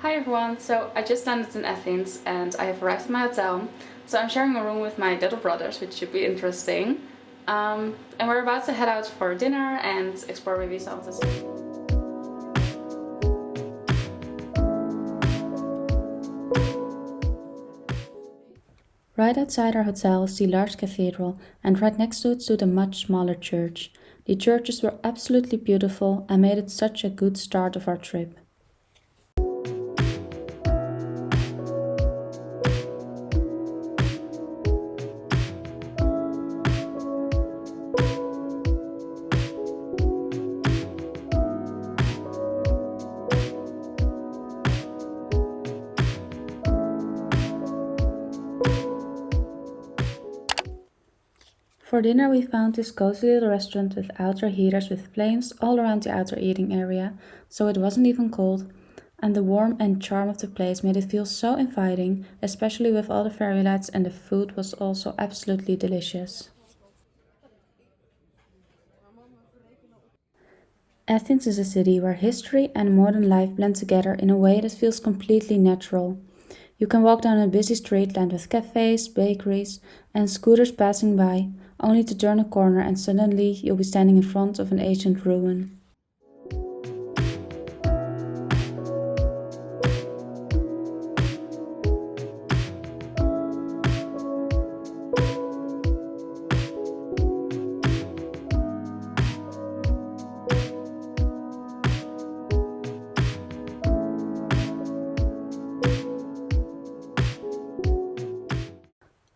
Hi everyone, so I just landed in Athens and I have arrived at my hotel. So I'm sharing a room with my little brothers, which should be interesting. And we're about to head out for dinner and explore maybe some of the city. Right outside our hotel is the large cathedral, and right next to it stood a much smaller church. The churches were absolutely beautiful and made it such a good start of our trip. For dinner, we found this cozy little restaurant with outdoor heaters with flames all around the outdoor eating area, so it wasn't even cold. And the warmth and charm of the place made it feel so inviting, especially with all the fairy lights, and the food was also absolutely delicious. Athens is a city where history and modern life blend together in a way that feels completely natural. You can walk down a busy street lined with cafes, bakeries, and scooters passing by, only to turn a corner and suddenly you'll be standing in front of an ancient ruin.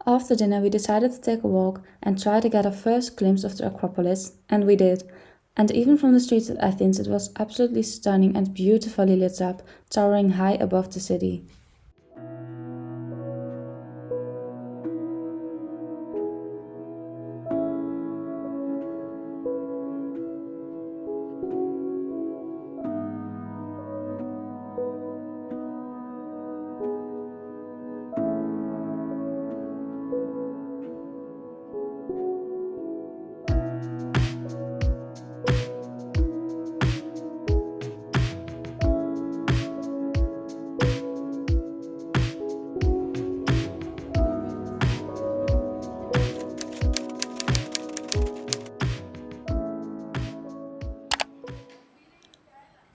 After dinner, we decided to take a walk and try to get a first glimpse of the Acropolis, and we did. And even from the streets of Athens, it was absolutely stunning and beautifully lit up, towering high above the city.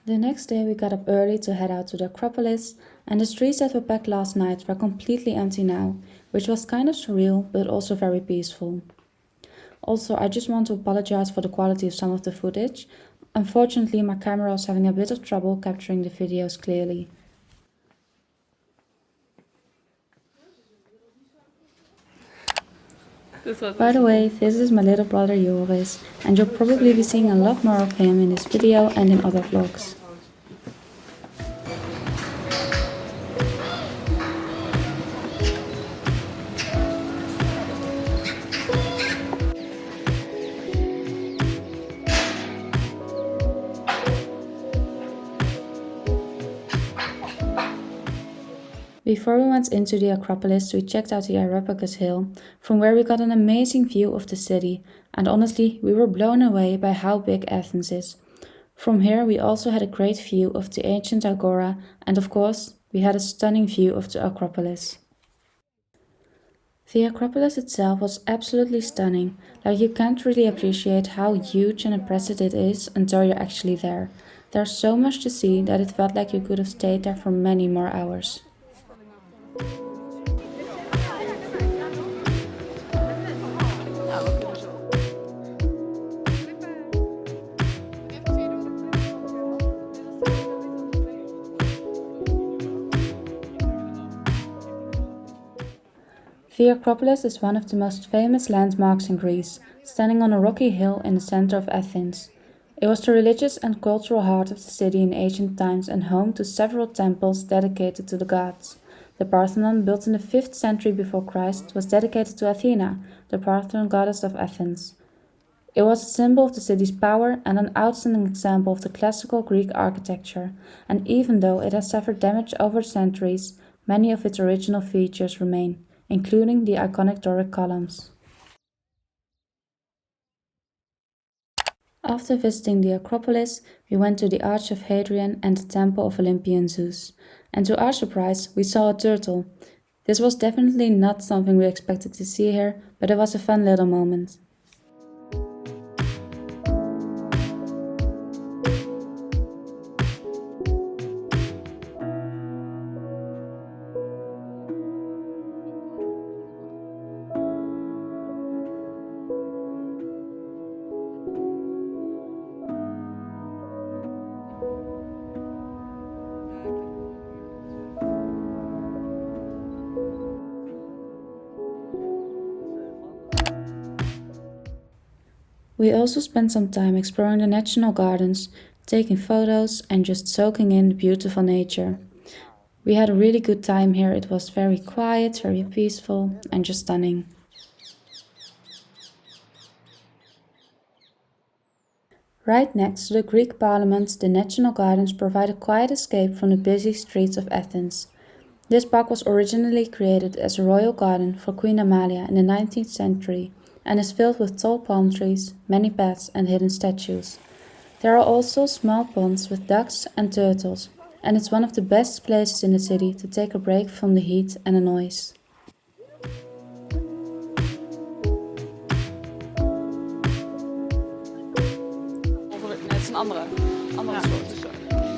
The next day, we got up early to head out to the Acropolis, and the streets that were packed last night were completely empty now, which was kind of surreal but also very peaceful. Also, I just want to apologize for the quality of some of the footage. Unfortunately, my camera was having a bit of trouble capturing the videos clearly. By the way, this is my little brother Joris, and you'll probably be seeing a lot more of him in this video and in other vlogs. Before we went into the Acropolis, we checked out the Areopagus Hill, from where we got an amazing view of the city, and honestly, we were blown away by how big Athens is. From here, we also had a great view of the ancient Agora, and of course, we had a stunning view of the Acropolis. The Acropolis itself was absolutely stunning, like you can't really appreciate how huge and impressive it is until you're actually there. There's so much to see that it felt like you could have stayed there for many more hours. The Acropolis is one of the most famous landmarks in Greece, standing on a rocky hill in the center of Athens. It was the religious and cultural heart of the city in ancient times and home to several temples dedicated to the gods. The Parthenon, built in the 5th century before Christ, was dedicated to Athena, the patron goddess of Athens. It was a symbol of the city's power and an outstanding example of the classical Greek architecture, and even though it has suffered damage over centuries, many of its original features remain, including the iconic Doric columns. After visiting the Acropolis, we went to the Arch of Hadrian and the Temple of Olympian Zeus. And to our surprise, we saw a turtle. This was definitely not something we expected to see here, but it was a fun little moment. We also spent some time exploring the national gardens, taking photos and just soaking in the beautiful nature. We had a really good time here. It was very quiet, very peaceful, and just stunning. Right next to the Greek Parliament, the National Gardens provide a quiet escape from the busy streets of Athens. This park was originally created as a royal garden for Queen Amalia in the 19th century and is filled with tall palm trees, many paths, and hidden statues. There are also small ponds with ducks and turtles, and it's one of the best places in the city to take a break from the heat and the noise. Nee, het is een andere soort.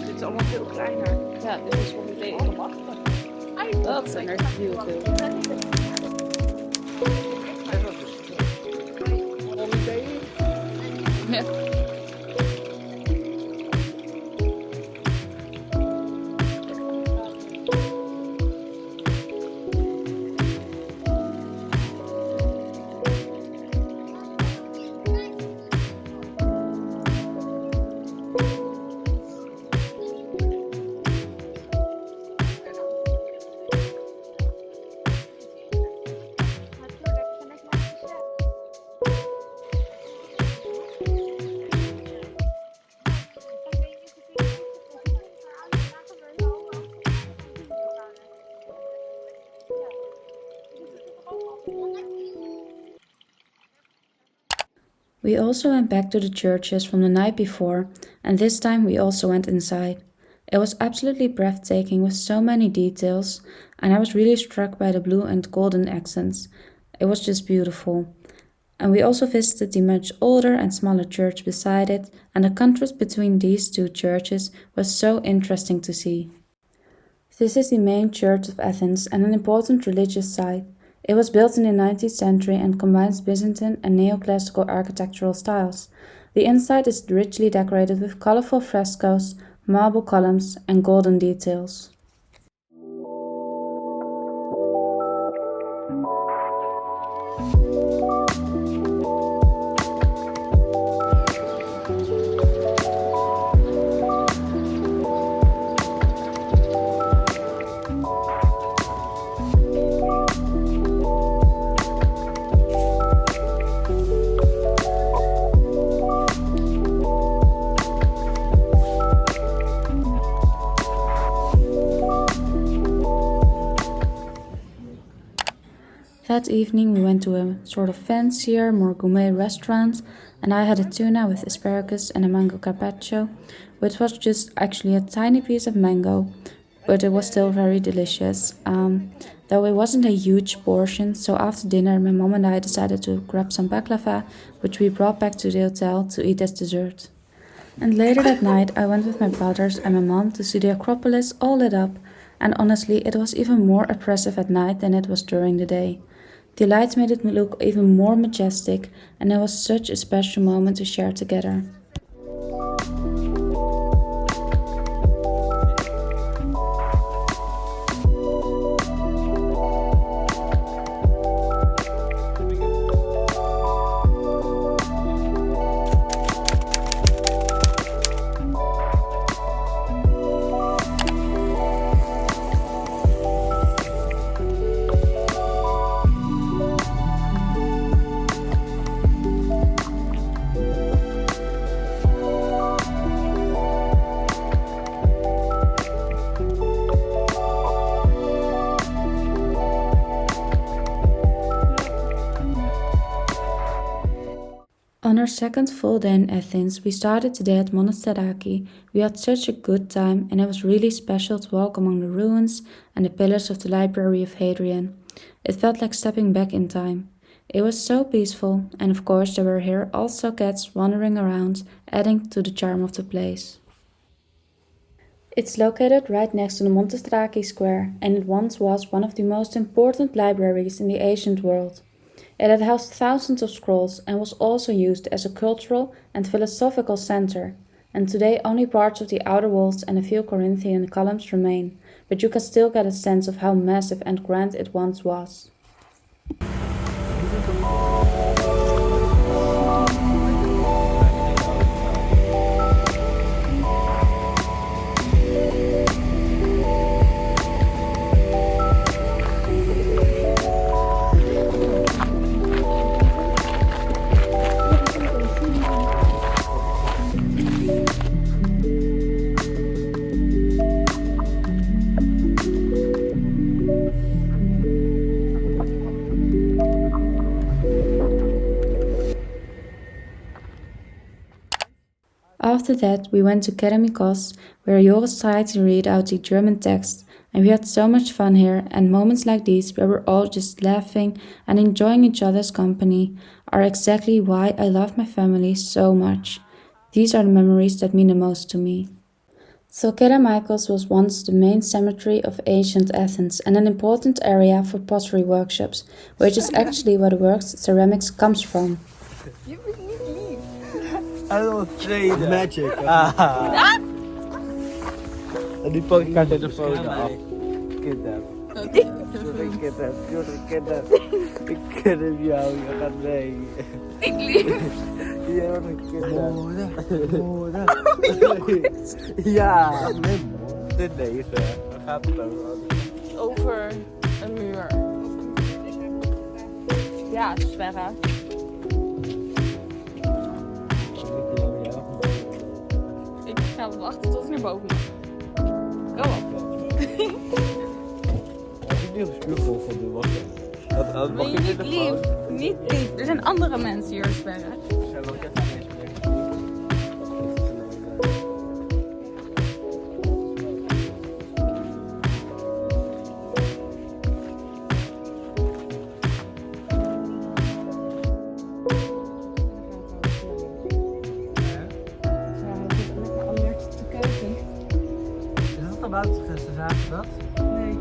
Dit is allemaal veel kleiner. Ja, dit is voor meteen. Dat zijn er heel veel. Ja. We also went back to the churches from the night before, and this time we also went inside. It was absolutely breathtaking with so many details, and I was really struck by the blue and golden accents. It was just beautiful. And we also visited the much older and smaller church beside it, and the contrast between these two churches was so interesting to see. This is the main church of Athens and an important religious site. It was built in the 19th century and combines Byzantine and neoclassical architectural styles. The inside is richly decorated with colorful frescoes, marble columns, and golden details. That evening we went to a sort of fancier, more gourmet restaurant, and I had a tuna with asparagus and a mango carpaccio, which was just actually a tiny piece of mango, but it was still very delicious. Though it wasn't a huge portion, so after dinner my mom and I decided to grab some baklava, which we brought back to the hotel to eat as dessert. And later that night I went with my brothers and my mom to see the Acropolis all lit up, and honestly it was even more impressive at night than it was during the day. The lights made it look even more majestic, and it was such a special moment to share together. On our second full day in Athens, we started today at Monasteries. We had such a good time, and it was really special to walk among the ruins and the pillars of the Library of Hadrian. It felt like stepping back in time. It was so peaceful, and of course, there were here also cats wandering around, adding to the charm of the place. It's located right next to the Monasteries Square, and it once was one of the most important libraries in the ancient world. It had housed thousands of scrolls and was also used as a cultural and philosophical center. And today only parts of the outer walls and a few Corinthian columns remain, but you can still get a sense of how massive and grand it once was. After that, we went to Keramikos, where Joris tried to read out the German text, and we had so much fun here, and moments like these, where we're all just laughing and enjoying each other's company, are exactly why I love my family so much. These are the memories that mean the most to me. So Keramikos was once the main cemetery of ancient Athens and an important area for pottery workshops, which is actually where the word ceramics comes from. Je bent niet lief. Helemaal vrede. Magic. En die podcast heeft de foto af. Kidnap. Sorry, kidnap. Sorry, kidnap. Ik kidnap jou. Je gaat mee. Niet lief. Je wordt een kidnap. Moeder. Ja. De deze. Waar gaat het over? Over een muur. Ja, Sverre. Ik ga wachten tot ik naar boven mag. Kom op. Ik heb niet een spiegel van doen, wacht. Ben Mag je ik niet dit lief? Niet lief. Er zijn andere mensen hier, Sverre. Is dat de buitenste zaak dat? Nee.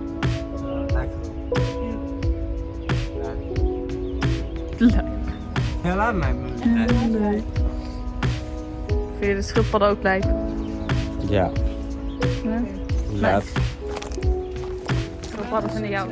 Lijkt het wel. Leuk. Ja, laat mij maar. Nee. Vind je de schildpadden ook lijp? Ja. Ja? Laat. Schildpadden vinden jou.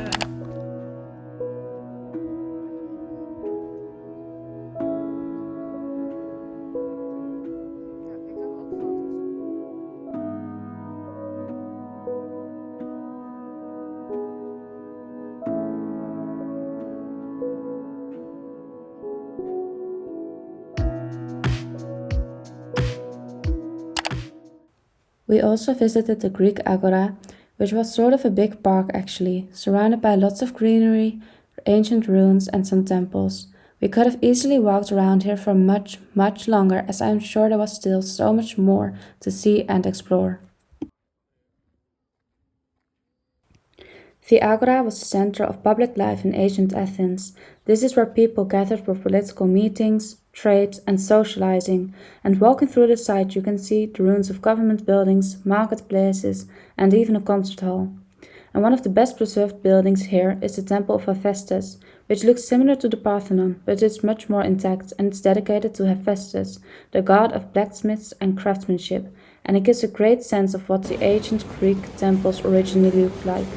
We also visited the Greek Agora, which was sort of a big park actually, surrounded by lots of greenery, ancient ruins and some temples. We could have easily walked around here for much, much longer, as I'm sure there was still so much more to see and explore. The Agora was the center of public life in ancient Athens. This is where people gathered for political meetings, trade and socializing, and walking through the site you can see the ruins of government buildings, marketplaces and even a concert hall. And one of the best preserved buildings here is the Temple of Hephaestus, which looks similar to the Parthenon, but it's much more intact and it's dedicated to Hephaestus, the god of blacksmiths and craftsmanship, and it gives a great sense of what the ancient Greek temples originally looked like.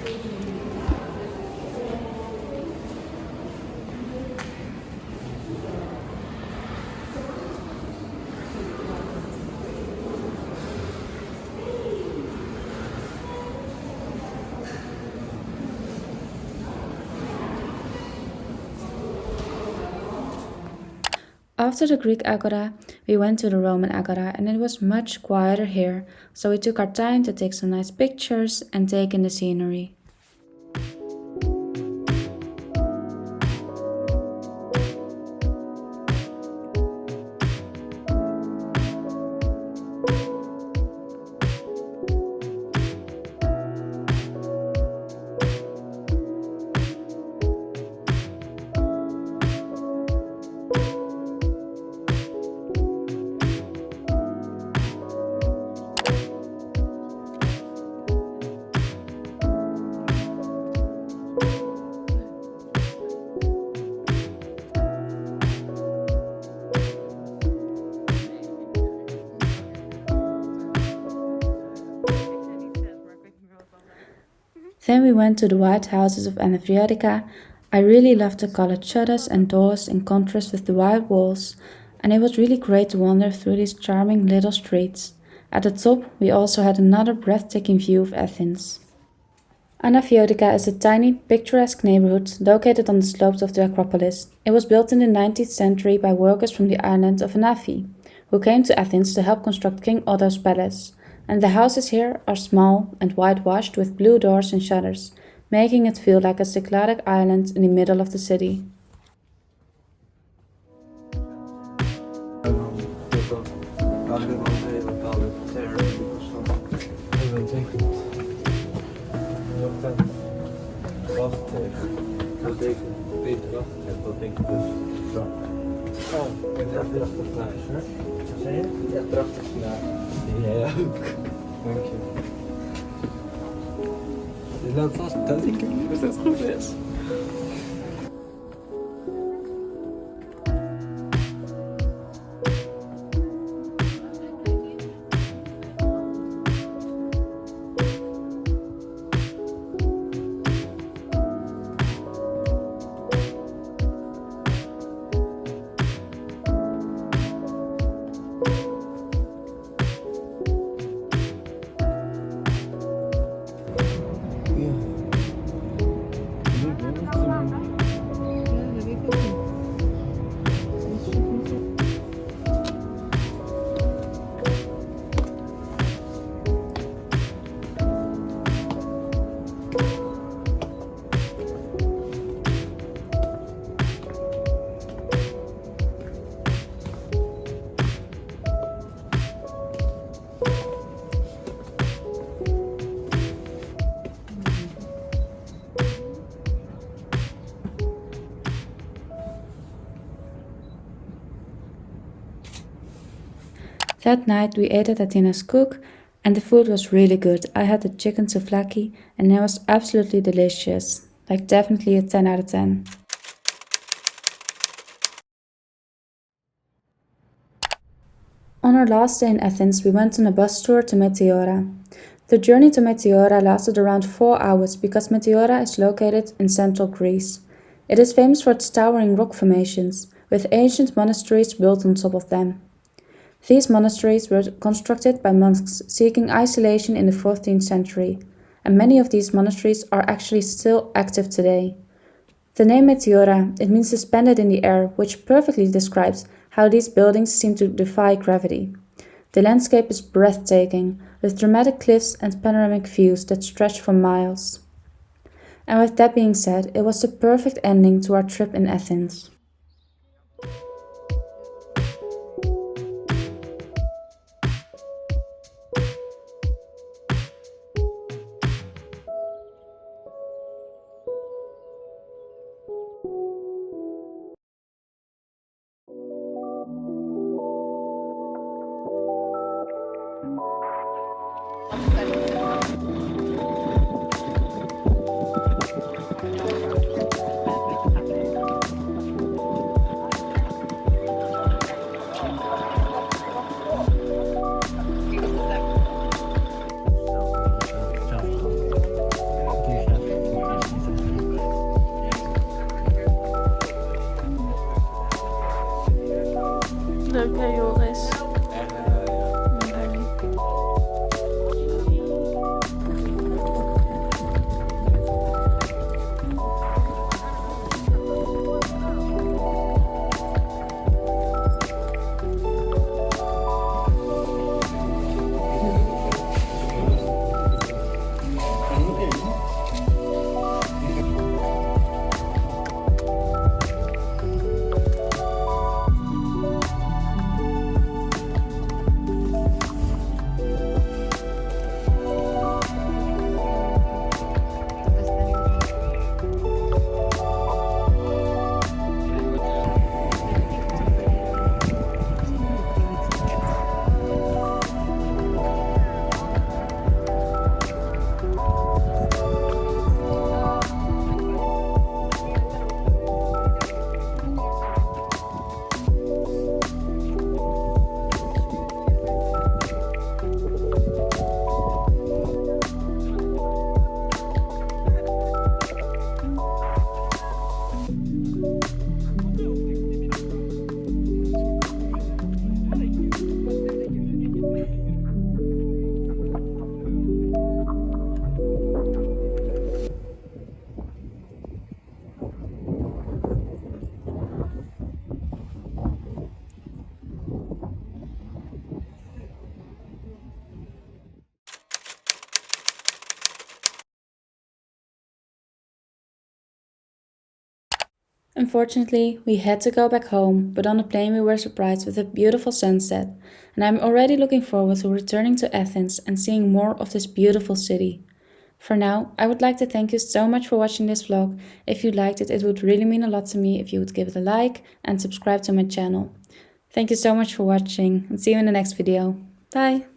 After the Greek Agora, we went to the Roman Agora and it was much quieter here, so we took our time to take some nice pictures and take in the scenery. Then we went to the white houses of Annika. I really loved the colored shutters and doors in contrast with the white walls, and it was really great to wander through these charming little streets. At the top, we also had another breathtaking view of Athens. Anafiotica is a tiny, picturesque neighborhood located on the slopes of the Acropolis. It was built in the 19th century by workers from the island of Anafi, who came to Athens to help construct King Otto's palace, and the houses here are small and whitewashed with blue doors and shutters, making it feel like a Cycladic island in the middle of the city. Ja, ook. Dank je. Je loopt vast, dat denk ik niet dat het goed is. That night we ate at Athena's cook, and the food was really good. I had the chicken souvlaki, and it was absolutely delicious. Like definitely a 10 out of 10. On our last day in Athens, we went on a bus tour to Meteora. The journey to Meteora lasted around 4 hours because Meteora is located in central Greece. It is famous for its towering rock formations, with ancient monasteries built on top of them. These monasteries were constructed by monks seeking isolation in the 14th century, and many of these monasteries are actually still active today. The name Meteora, it means suspended in the air, which perfectly describes how these buildings seem to defy gravity. The landscape is breathtaking, with dramatic cliffs and panoramic views that stretch for miles. And with that being said, it was the perfect ending to our trip in Athens. Unfortunately, we had to go back home, but on the plane we were surprised with a beautiful sunset, and I'm already looking forward to returning to Athens and seeing more of this beautiful city. For now, I would like to thank you so much for watching this vlog. If you liked it, it would really mean a lot to me if you would give it a like and subscribe to my channel. Thank you so much for watching and see you in the next video. Bye!